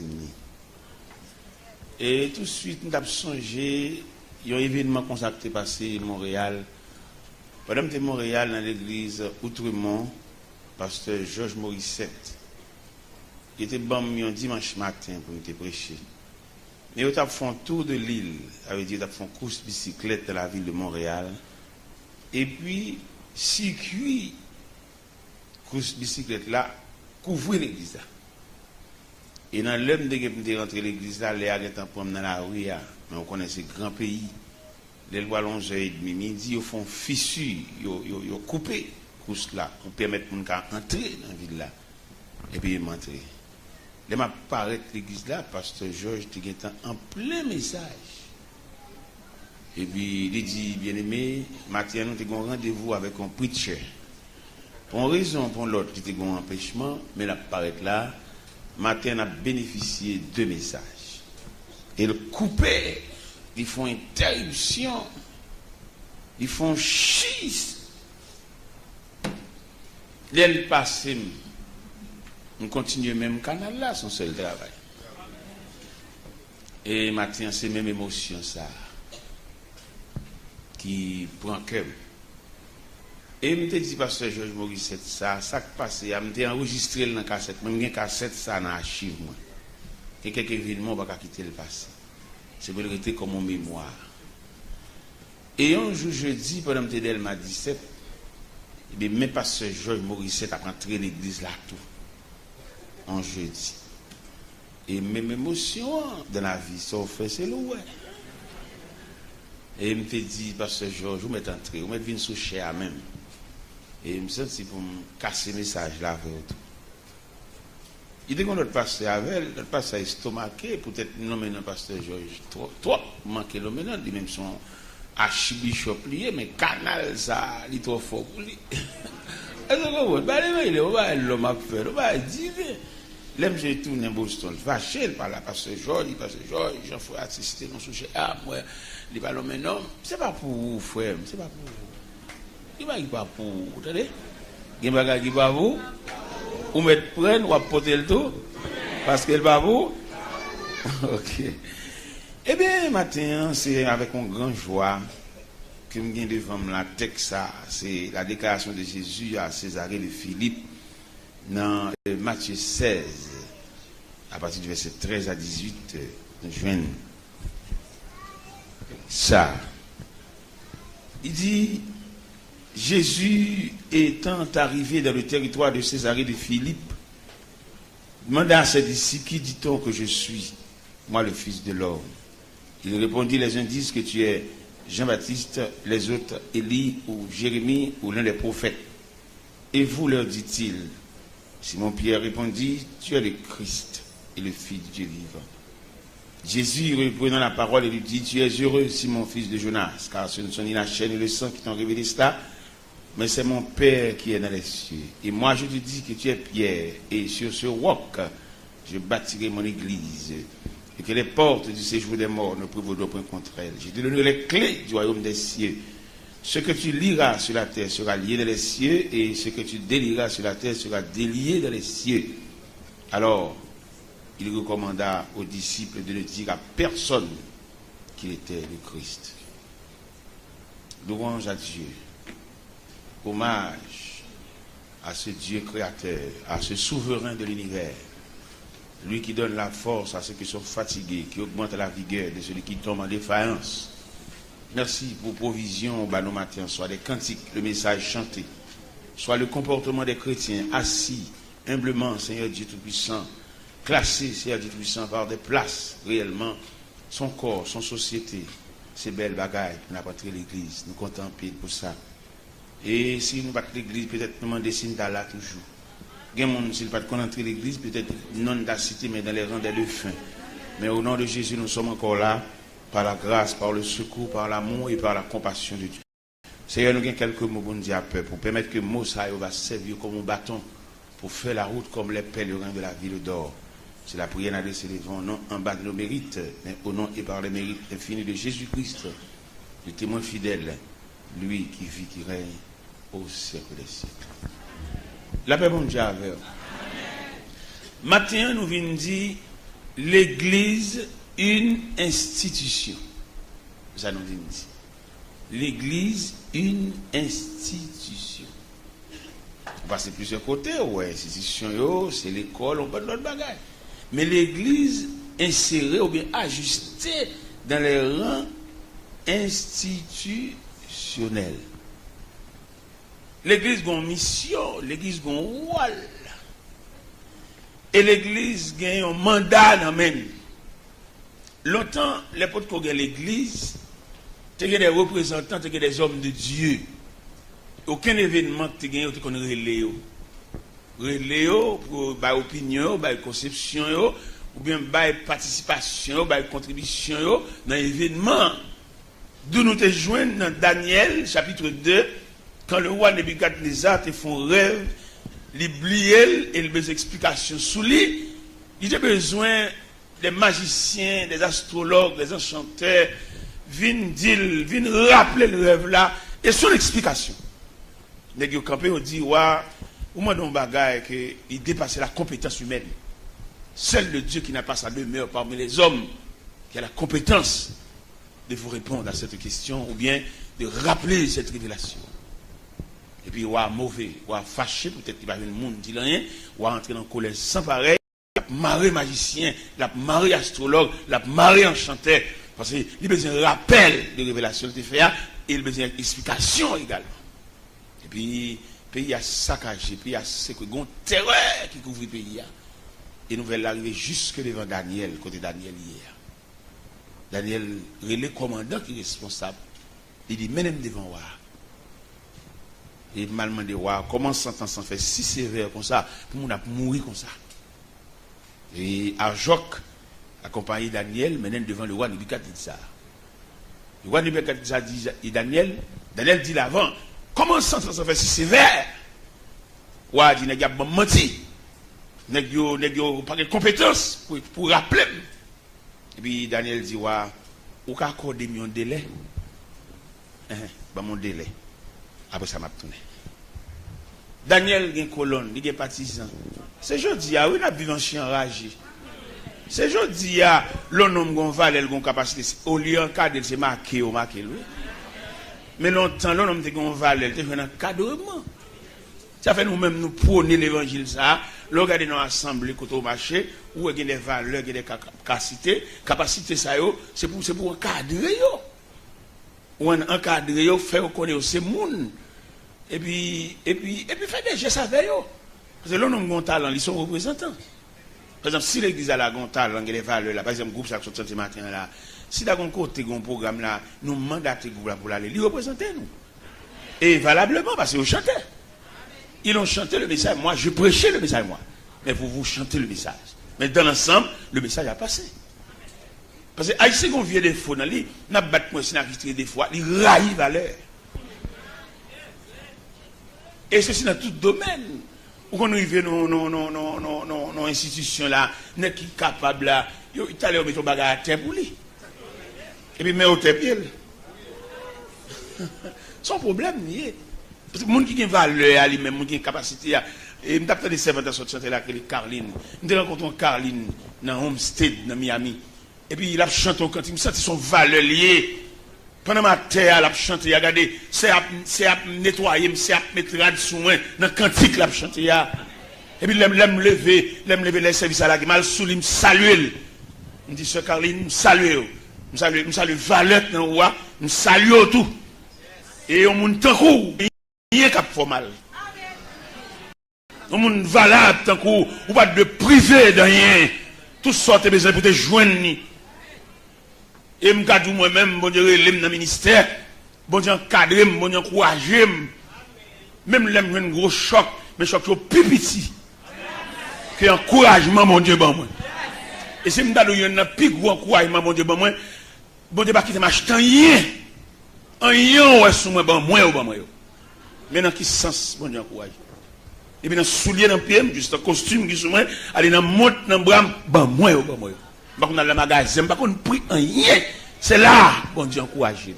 Et tout de suite, nous avons songé, il y a un événement consacré passé à Montréal. Pendant que Montréal, dans l'église Outremont, pasteur Georges Morissette, il était bon un dimanche matin pour nous prêcher. Mais ils ont fait un tour de l'île, avec Dieu, ils ont fait une course bicyclette dans la ville de Montréal. Et puis, circuit, course bicyclette là, couvrir l'église là. Et dans l'homme de rentrer l'église là, les gens sont dans la rue, mais on connaît ces grands pays. Les lois longes et demi midi, ils font fissure, ils ont coupé course là, pour permettre aux gens d'entrer dans la ville là. Et puis ils m'entrent. Les m'a paraît l'église là, pasteur Georges était en plein message. Et puis il dit, bien aimé, matin nous avons un rendez-vous avec un preacher. Pour une raison, pour l'autre, qui était un empêchement, mais la paraît là, matin a bénéficié de messages. Et le coupé, ils font interruption, ils font schiste. L'aile passée, on continue même canal là, son seul travail. Et matin, c'est même émotion ça. qui prend cœur. Et je me dit, pasteur Georges Maurice, ça qui passe, je me enregistré dans la cassette, même une cassette, ça dans l'archive. Et quelques événements, je ne vais pas quitter le passé. C'est pour le rester comme en mémoire. Et un jour, jeudi, pendant que je m'a 17, et même pasteur Georges Maurice a rentré l'église là tout. En jeudi. Et même émotion dans la vie, ça fait, c'est le ouais. Et il me fait dire, pasteur Georges, vous m'êtes entré, vous m'êtes venu sous chair même. Et il me sent pour me casser le message là avec vous. Il dit qu'on notre pasteur avec, notre pasteur estomaqué, peut-être nommer un pasteur Georges, trop manqué le maintenant, dit même son archibishop lié, mais canal ça, il est trop fort pour lui. Est-ce que vous voyez, on va l'homme à faire, on va dire, l'aime j'ai tourné à Boston, vaché par la pasteur Georges, j'en fais assister dans ce sujet, moi, il va l'homme maintenant, c'est pas pour vous, frère, c'est pas pour vous. Il va pas pour vous, vous entendez? Il va pas pour vous. Vous mettez prendre, ou porter le tout. Parce qu'il va vous. Ok. Eh bien, matin, c'est avec une grande joie que je viens devant la texte. C'est la déclaration de Jésus à Césarée de Philippe dans Matthieu 16, à partir du verset 13 à 18. Je viens ça. Il dit, Jésus étant arrivé dans le territoire de Césarée de Philippe, demanda à ses disciples, qui dit-on que je suis, moi le Fils de l'homme? Il répondit, les uns disent que tu es Jean-Baptiste, les autres Élie ou Jérémie ou l'un des prophètes. Et vous, leur dit-il. Simon-Pierre répondit, tu es le Christ et le Fils de Dieu vivant. Jésus, reprenant la parole, et lui dit, tu es heureux, Simon, fils de Jonas, car ce ne sont ni la chair ni le sang qui t'ont révélé cela, mais c'est mon Père qui est dans les cieux. Et moi, je te dis que tu es Pierre, et sur ce roc, je bâtirai mon église, et que les portes du séjour des morts ne prévaudront point contre elle. Je te donnerai les clés du royaume des cieux. Ce que tu liras sur la terre sera lié dans les cieux, et ce que tu délieras sur la terre sera délié dans les cieux. Alors, il recommanda aux disciples de ne dire à personne qu'il était le Christ. Louange à Dieu. Hommage à ce Dieu créateur, à ce souverain de l'univers. Lui qui donne la force à ceux qui sont fatigués, qui augmente la vigueur de celui qui tombe en défaillance. Merci pour provision au nos matins, soit des cantiques, le message chanté, soit le comportement des chrétiens assis humblement, Seigneur Dieu Tout-Puissant, classé, Seigneur Dieu Tout-Puissant, par des places réellement, son corps, son société, ces belles bagailles pour n'apporter l'église. Nous comptons pour ça. Et si nous battons l'église, peut-être nous demandons si nous sommes là toujours. Il y a des gens qui ne sont pas entrer l'église, peut-être non dans la cité, mais dans les rangs des deux fins. Mais au nom de Jésus, nous sommes encore là, par la grâce, par le secours, par l'amour et par la compassion de Dieu. Seigneur, nous avons quelques mots pour nous dire à peu, pour permettre que Mosaï va servir comme un bâton pour faire la route comme les pèlerins de la ville d'or. C'est la prière adressée devant non en bas de nos mérites, mais au nom et par les mérites infinis de Jésus-Christ, le témoin fidèle, lui qui vit, qui règne au siècle des siècles. La paix, bon Dieu, avec vous. Matin, nous venons dire l'Église, une institution. Ça nous dit. L'Église, une institution. On passe plusieurs côtés, ouais, institution, c'est l'école, on peut de l'autre bagaille. Mais l'Église insérée ou bien ajustée dans les rangs institutionnels. L'Église a une mission, l'Église a un rôle. Et l'Église a un mandat dans même. Longtemps, les potes qui ont l'Église, c'était des représentants, c'était des hommes de Dieu. Aucun événement que tu as gagné, tu connais relais. Relais pour ba opinion, ba conception, ou bien ba participation, ba contribution dans l'événement. D'où nous te joignent dans Daniel, chapitre 2, quand le roi Nebuchadnezzar te font rêve, il bliel et il des explications sous lui, il a besoin des magiciens, des astrologues, des enchanteurs, viennent rappeler le rêve là et son explication. Les gens campés ont dit, ouais, au moins d'un bagaille qu'il dépasse la compétence humaine. Seul le Dieu qui n'a pas sa demeure parmi les hommes, qui a la compétence de vous répondre à cette question ou bien de rappeler cette révélation. Et puis, ou à mauvais, ou à fâché, peut-être qu'il va y avoir le monde dit rien, ou à entrer dans le collège sans pareil, la marée magicien, la marée astrologue, la marée enchanteur, parce qu'il a besoin de rappel de révélation de fait, et il a besoin d'explication également. Et puis, le pays a saccagé, le pays a séquestré, terreur qui couvre le pays. Et nous allons arriver jusque devant Daniel, côté Daniel hier. Daniel, le commandant qui est responsable, il dit, même devant moi. Et il m'a demandé, comment sentence s'en fait si sévère comme ça, pour nous mourir comme ça. Et Arjok, accompagné Daniel, maintenant devant le roi Nebuchadnezzar. Le roi Nebuchadnezzar dit, et Daniel dit l'avant, comment sentence s'en fait si sévère? Roi dit, n'est-ce pas menti? N'est-ce pas de compétence pour rappeler? Et puis Daniel dit, ou qu'à accorder mon délai? Mon délai. Après ça m'a tourné. Daniel a une colonne, il a partisan. C'est jeudi, oui, il a vécu un chien enragé. C'est jeudi, l'homme a valeur, il a une capacité. Au lieu de cadre, c'est marqué, lui. Mais longtemps, l'homme a une valeur, il a fait un cadrement. Ça fait nous-mêmes, nous prôner l'évangile, ça. Nous regardons dans l'assemblée, quand on marche, où il y a des valeurs, il y a des capacités. Capacité, ça, c'est pour encadrer. Ou encadrer, faire reconnaître ces monde. Et puis faire des gestes avec eux. Parce que l'on a un talent, ils sont représentants. Par exemple, si l'église a un talent, il y a des valeurs, là, par exemple, le groupe ça ce matin, là, si dans un côté, un programme, là, nous mandatons le groupe pour aller, ils représentent nous. Et valablement, parce qu'ils ont chanté. Ils ont chanté le message. Moi, je prêchais le message, moi. Mais vous chantez le message. Mais dans l'ensemble, le message a passé. Parce que Haïtien qu'on vient des faux dans lui, n'a pas de point des fois, il raille valeur. Et ceci dans tout domaine. Où qu'on arrive dans institutions là, n'est qui capable là, il allait mettre un bagage à terre pour lui. Et puis met au terre pied. Son problème nié. Parce que les gens qui ont valeur à lui-même, qui ont capacité à. Et je me des servantes sur chanter là, qui est Carline. Je me rencontré Carline dans Homestead, dans Miami. Et puis il a chanté au cantique, il me sentit son valeur liée. Pendant ma terre, il a chanté, regardez, c'est à nettoyer, c'est à mettre rad sous moi, dans le cantique, il a chanté. Et puis il me lever les services à la gueule, il me salue. Il me dit, Sœur Carline, me salue. Me salue valeur dans le roi, me salue tout. Et on monte tant coup, rien qu'à faire mal. On monte valable tant coup, ou pas de privé de rien. Tout sorte de besoin pour te joindre. Et je me dis moi-même, bon Dieu, je suis dans le ministère, bon Dieu, encadré, bon Dieu, encouragé. Même je un gros choc, mais choc plus petit. Que encouragement, mon Dieu, bon moi. Et si je me dis un plus gros encouragement, mon Dieu, bon moi, bon Dieu, pas quitter ma chute, rien. Rien, ouais, sous moi, bon moi, ou bon moi. Mais dans quel sens, bon Dieu, encourage. Et puis dans le soulier, dans le pied, juste un costume qui est sous moi, aller dans le monte, dans le bras, bon moi, ou bon moi. Je ne sais pas dans le magasin, je ne sais pas pris rien. C'est là, bon Dieu, encouragé.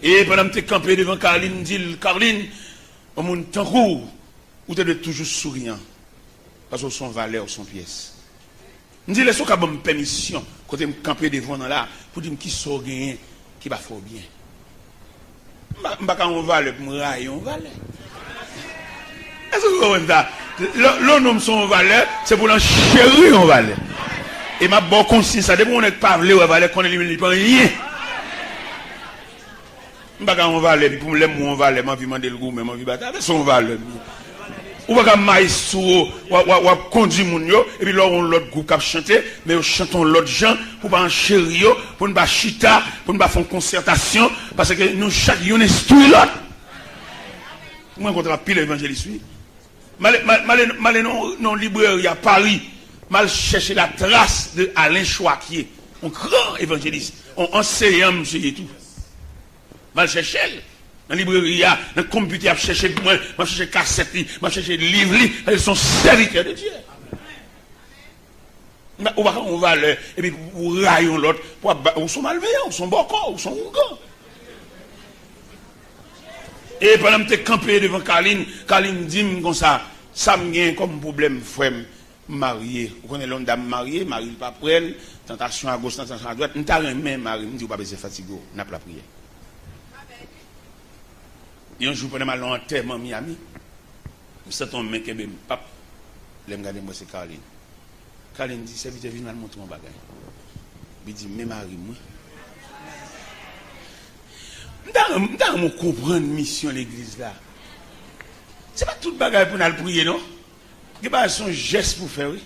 Et pendant que tu es campé devant Carline, dit Carline, on monte tant court, ou tu es toujours souriant. Parce que son valeur, son pièce. Je dis, laisse-moi qu'à bonne permission, quand tu es campé devant là, pour dire qui sort bien, qui va faire bien. Je ne sais pas quand on va pour me railler, on va. Est-ce que vous comprenez ça? L'homme son valeur, c'est pour l'enchérir, on va. Et ma bonne conscience, ça dépend on est pas vle ou va qu'on élimine pas rien. M'pa on va aller pour me l'aime on va aller, m'a vu demander le goût mais m'a vu bataille, son va aller. Ou pas maïsou ou conduire moun yo et puis là on l'autre groupe qui chanter mais on chantons l'autre gens pour pas enchérir yo, pour ne pas chita, pour ne pas faire concertation parce que nous chaque yon instruit l'autre. Moi contre pile évangéliste. Mal non librairie à Paris. Mal chercher la trace de Alain Chouaquier, un grand évangéliste, un enseignant, monsieur et tout. Mal chercher, dans la librairie, dans le computer, à chercher moi, à chercher cassette, à chercher livre, ils sont serviteurs de Dieu. On va aller, et puis vous raillons l'autre, ou sont malveillants, ou sont bon corps, ou sont ougants. Et pendant que tu es campé devant Carline dit comme ça me gagne comme problème, frère. marié. Vous connaissez l'homme dame mariée, mari pas prenne, tentation à gauche, tentation à droite. Nous t'avons même mari, nous dit pas besoin fatigué, n'a pas la prière. Et un jour pendant mal en enterrement Miami, je sens ton mec qui est pap, l'aime garder moi c'est Caroline. Caroline dit serviteur vient me montrer mon bagage. Il dit mais mari moi. Dans comprendre mission l'église là. C'est pas tout bagage pour nous prier non. Il y a son geste pour faire oui.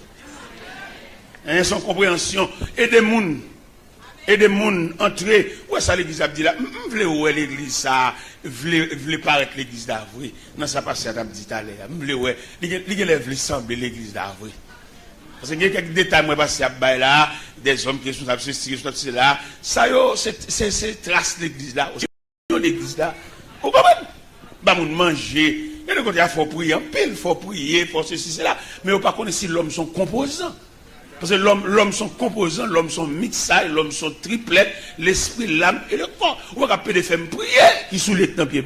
Hein, son compréhension et des moun entrer ouais ça l'église a dit là m'vle ouais l'église ça vle paraître l'église d'avre non ça passe à dit tout à l'heure m'vle ouais li lève semble l'église d'avre parce que il y a quelques détails moi passer à bail là des hommes qui sont c'est là ça yo c'est trace l'église là l'église là vous comprenez ba moun manger et le côté il faut prier en pile faut prier faut ceci c'est là mais on pas connaître si l'homme sont composants. Parce que l'homme sont composants, l'homme sont mixés, l'homme sont triplets, l'esprit, l'âme et le corps. On va appeler des femmes prier qui sous les temps pieds.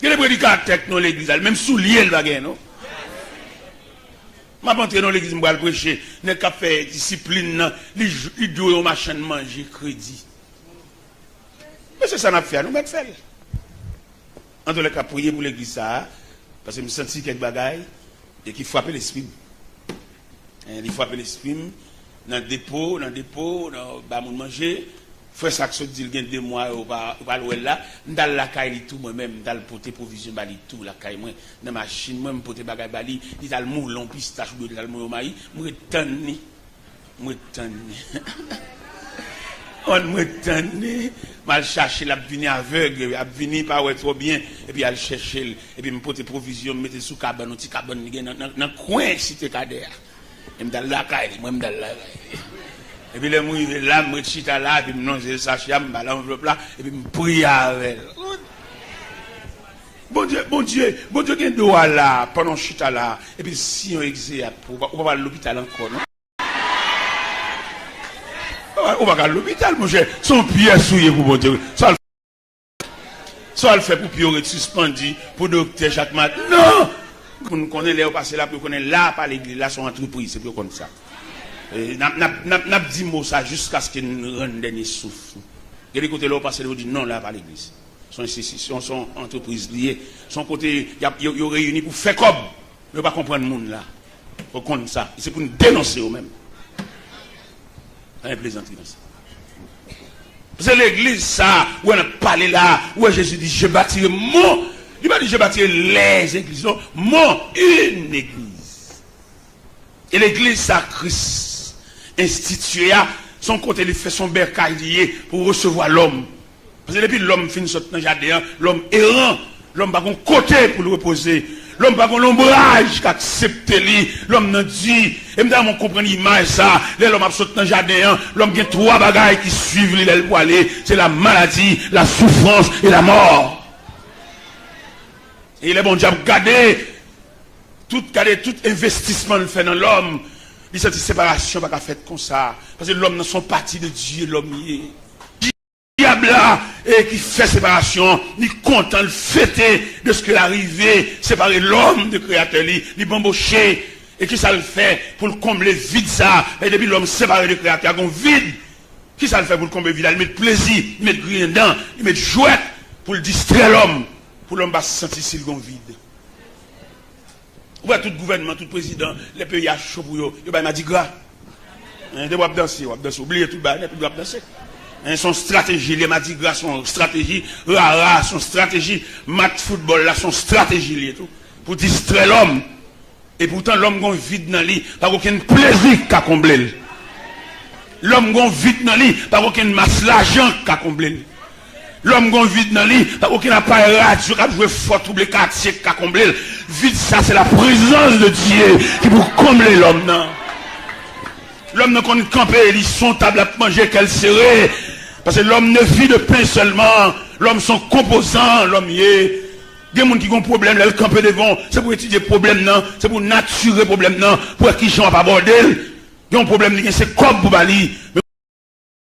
Il y a des prédicateurs dans l'église, même sous lié le bagage, non? Je vais entrer dans l'église, je vais prêcher, je vais faire discipline, je dois machin manger crédit. Mais c'est ça qu'on a fait, nous mettons faire. En tout cas, prier pour l'église, parce que je me sens quelques bagailles et qui frappent l'esprit. Il faut appeler l'esprit dans le dépôt, dans le manger. Frère Saxo dit qu'il y a 2 mois, au pas là, dans la caille, tout moi-même, dans le poté provision, tout la caille, moi, dans la machine, moi, je poté bagay bali, il y a le moulon, pistache, il y a le moulon maïs, moi, tanné. On me tanné, mal chercher, la vini aveugle, la vini pas ouais trop bien, et puis elle chercher, et puis me poté provision, me mettre sous cabane, petit cabane, dans le coin, cité Kader. Et me dans la caille, moi, me dans la caille. Et puis, les mouilles, là, me chita là, et puis, me non, j'ai le sachet, me dans l'enveloppe là, et puis, me prie avec elle. Bon Dieu, qui est droit là, pendant chita là, et puis, si on exerce, on va pas à l'hôpital encore, non? On va à l'hôpital, mon cher, son pied souillé pour bon Dieu. Soit le fait pour pied être suspendu, pour docteur chaque matin. Non! Nous connaissons les passer là, pour connaître là par l'église, là son entreprise, c'est plus comme ça. N'a dit mot ça jusqu'à ce qu'il nous rende dernier souffle. Et les côtés là, passer là, dit non là par l'église. Son institution, son entreprise liée, son côté, il y a réuni pour faire comme. Ne pas comprendre le monde là. Pour comprendre ça. C'est pour nous dénoncer eux-mêmes. Un plaisanterie dans ça. C'est l'église ça, où on a parlé là, où Jésus dit, je bâtirai mon. Il m'a dit, je bâtirai les églises. Non, une église. Et l'église, ça, Christ, institué, son côté, il fait son bercail lié pour recevoir l'homme. Parce que depuis l'homme finit sortir dans le jardin, l'homme errant, l'homme n'a pas côté pour le reposer. L'homme n'a pas l'ombrage qui accepte lui. L'homme n'a dit, et maintenant, on comprend l'image, ça. L'homme a sauté dans le jardin, l'homme a 3 bagailles qui suivent l'île pour aller. C'est la maladie, la souffrance et la mort. Et il est bon Dieu garder tout investissement le fait dans l'homme. Il cette séparation pas faite comme ça. Parce que l'homme dans son parti de Dieu, l'homme y est. Diable là, et qui fait séparation, il est content, le fêter de ce qu'il est arrivé, séparer l'homme de créateur, il bambocher, et qui ça le fait pour le combler vide ça. Et depuis l'homme séparé de créateur, il y a un vide. Qui ça le fait pour le combler vide? Il met plaisir, il met grien dedans, il met jouet pour le distraire l'homme. Pour l'homme va se sentir s'il est vide. Vous voyez, tout gouvernement, tout président, les pays à chaud pour eux, ils m'a dit gras. Ils doivent danser, oubliez tout le bail, ils doivent danser. Son stratégie, les m'a dit gras, son stratégie, rara, son stratégie, mat football, là, son stratégie, tout, pour distraire l'homme. Et pourtant, l'homme gon vide dans lui, pas aucun plaisir qu'à combler. L'homme gon vide dans lui, pas aucun masse l'argent qu'à combler. L'homme gon vide dans lui, pas aucun appareil radio qui a joué fort trouble quartier qui a comblé. Vide ça, c'est la présence de Dieu qui pour combler l'homme non. L'homme ne connaît camper, ils sont table à manger qu'elle serait. Parce que l'homme ne vit de pain seulement, l'homme sont composants, l'homme y est. Il y a des gens qui ont un problème, là, le camper devant, c'est pour étudier le problème non, c'est pour naturer le problème non, pour qui gens pas aborder. Il y a un problème, c'est comme pour bali.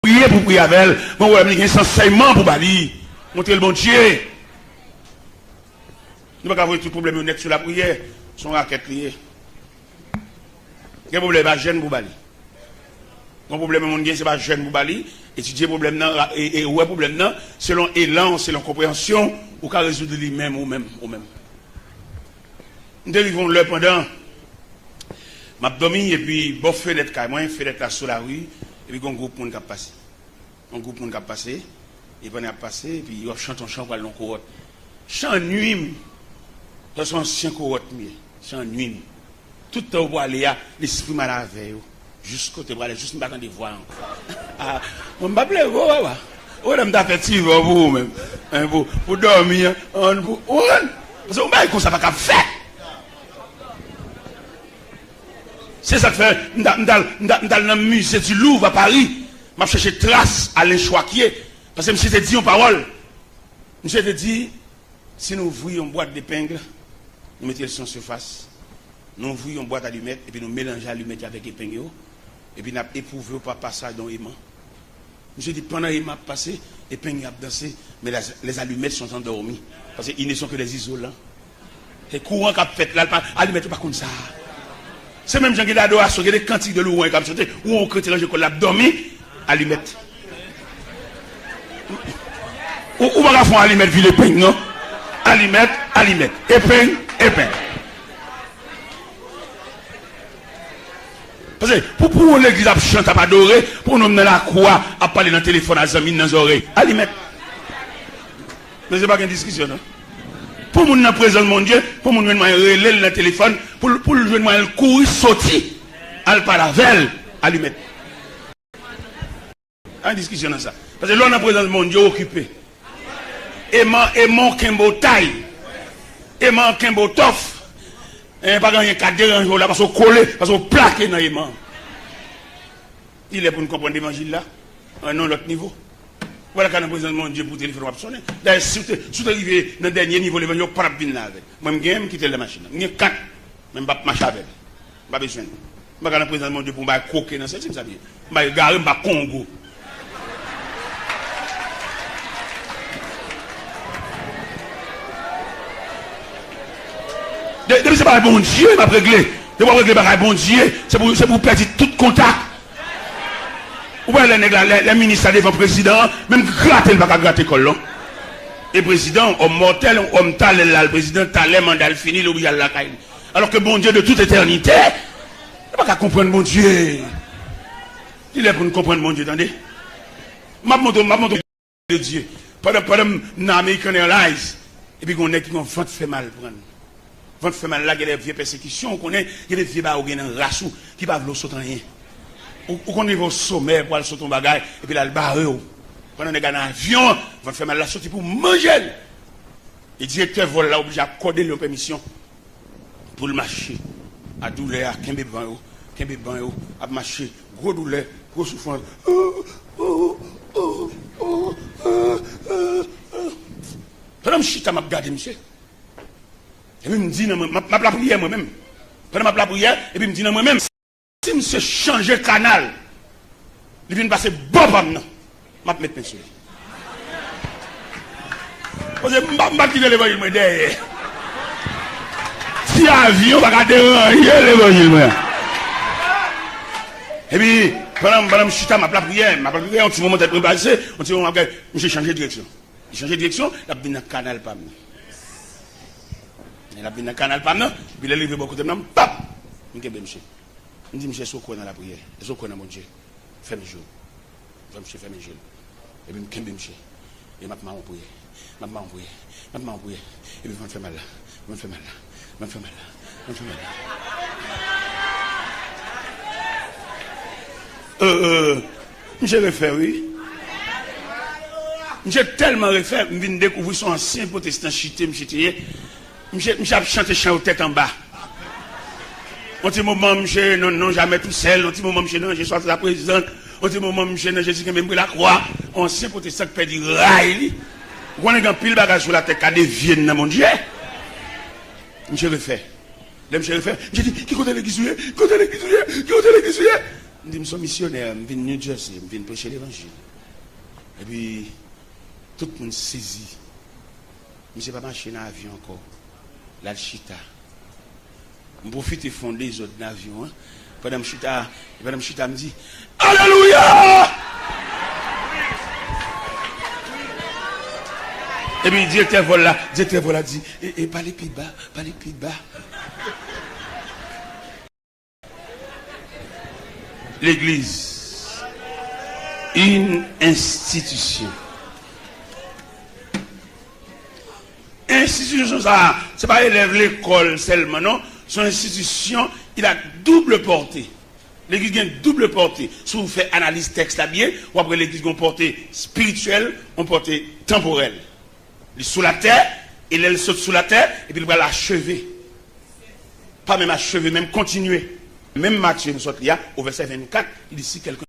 Prier pour prier avec elle. Bon, ouais, il y a un enseignement pour bali. Montrer le bon Dieu. Nous ne pouvons pas avoir tout problème honnête sur la prière. Son raquette liée. Il y a un problème, pas jeune pour bali. Mon problème, mon gars, c'est pas jeune pour bali. Étudier le problème, et ouais, problème, selon élan, selon compréhension, ou qu'à résoudre lui-même ou même. Nous arrivons là pendant. M'a dormi et puis bon fenêtre quand moi fenêtre là sur la rue et puis un groupe monde qui a passé. Un groupe monde qui a passé et puis on a passé et puis il chante un chant pour le courrotte. Chant nuit. Ça sont ancien courrotte mieux. Chant nuit. Tout le temps pour aller à l'esprit mal à veille jusqu'au te aller juste me battre des voix encore. Ah, on m'a appelé ouais. On a fait petit pour même pour dormir on parce qu'on va comme ça pas faire. C'est ça que fait, dans le musée du Louvre à Paris, je cherché trace à l'enchoiquier. Parce que monsieur te dit en parole. Monsieur te dit, si nous ouvrions une boîte d'épingles, nous mettons le son surface. Nous ouvrions une boîte d'allumettes et puis nous mélangeons l'allumette avec l'épingle. Et puis nous avons éprouvé par passage dans l'aimant. Monsieur dit, pendant l'aimant passé, l'épingle a dansé, mais les allumettes sont endormies. Parce qu'ils ne sont que des isolants. C'est courant qu'a fait là, l'allumette pas comme ça. C'est même gens qui d'adoration, qui des cantiques de louange comme chanter, où on crée les collabs dormi, allumette. Ou pas faire allumette, ville épingle, non? Allumette, épingle. Parce que pour l'église à chanter, à adorer, pour nous mener la croix, à parler dans le téléphone, à zamine dans les oreilles, allumette. Mais c'est pas une discussion, non? Pour mon présence de mon Dieu, pour mon relais le téléphone, pour le jeune le courir, sortir, al pas la velle, allumette. En discussion dans ça. Parce que là, on a présence de mon Dieu occupé. Et mon kembo taille. Et mon kembo tof. Et pas gagner qu'à déranger là, parce qu'on collé, parce qu'on plaqué dans l'aimant. Il est pour nous comprendre l'évangile là, à un autre niveau. Voilà quand on a besoin de mon Dieu pour téléphone sonner. D'ailleurs, si tu arrives dans le dernier niveau, les gens pas venir là avec. Moi, je vais quitter la machine. Je vais 4, même pas marcher avec. Pas besoin. Je vais besoin de mon Dieu pour me coquer dans cette situation. Je vais garer ma Congo. Depuis c'est pas bon Dieu, il m'a réglé. Je vais régler par bon Dieu, c'est pour perdre tout contact. Ou les ministres devant le président, même gratter, il ne va pas gratter colon. Et le président, homme mortel, homme talent, le président talent, mandat fini, l'oblige à la caille. Alors que bon Dieu de toute éternité, il ne va pas comprendre mon Dieu. Il est pour nous comprendre mon Dieu, attendez. Ma montre de Dieu. Pendant l'American Airlines, et puis on est qui vont fait mal prendre. Vont fait mal là, il y a des vieilles persécutions, il y a des vieux barreaux qui ont rassou, qui ne veulent sauter rien. Ou qu'on est au sommet pour aller sur ton bagage, et puis là, le barre. Pendant qu'on est dans l'avion, on va faire mal la sortie pour manger. Le directeur vol là, obligé à accorder leur permission pour le marcher. À douleur, à 15 ban, à marcher, gros douleur, gros souffrance. Pendant que je suis à regarder, monsieur. Et puis, je me dis, je la prière moi-même. Pendant que je la prière, et puis, je me dis, moi-même. Si monsieur change de canal, il vient passer bon par maintenant. Je vais mettre monsieur. Parce que je ne vais pas quitter l'évangile derrière. Si avion va déranger l'évangile. Et puis, pendant que je suis à ma prière, un petit moment d'être passé, un petit moment, je change de direction. Il change de direction, il a bien dans le canal par maintenant. Il a bien dans le canal par maintenant, puis il est levé beaucoup de temps, pap! Je dis, monsieur. Je dis, monsieur, est-ce qu'on dans la prière? Est-ce qu'on dans mon Dieu? Fais mes jours. Je vais faire mes jours. Et puis, je me monsieur. Et je vais prier. Je vais prier. Et puis, je vais faire mal là. Je vais faire mal là. Je vais faire mal là. Je vais faire mal là. Monsieur refait, oui. Monsieur tellement refait, je viens de découvrir son ancien protestant chité, monsieur a chanté chant aux têtes en bas. Un petit moment, monsieur, non, jamais tout seul. Un petit moment, monsieur, non, j'ai sorti la présidente. Un petit moment, monsieur, non, Jésus qui m'a pris la croix. Ancien protestant qui perd du rail. On a un pile bagage sur la tête, qui a des viennes dans mon Dieu. Monsieur refait. Monsieur refait. J'ai dit, qui compte l'église? Qui compte l'église? Je dis, je suis missionnaire, je viens de New Jersey, je viens prêcher l'évangile. Et puis, tout le monde saisit. Je ne sais pas marcher dans l'avion encore. Là, le chita. Je profite et fonder les autres avions. Pendant que je suis me dit Alléluia! Et puis, directeur vol là dit, et pas les plus bas, pas les plus bas. L'église, une institution. Institution, ça, c'est pas élève l'école seulement, non. Son institution, il a double portée. L'église a une double portée. Si vous faites analyse texte là bien, ou après l'église a une portée spirituelle, une portée temporelle. Il est sous la terre, il saute sous la terre, et puis il va l'achever. Pas même achever, même continuer. Même Matthieu, nous sommes là, au verset 24, il dit si quelqu'un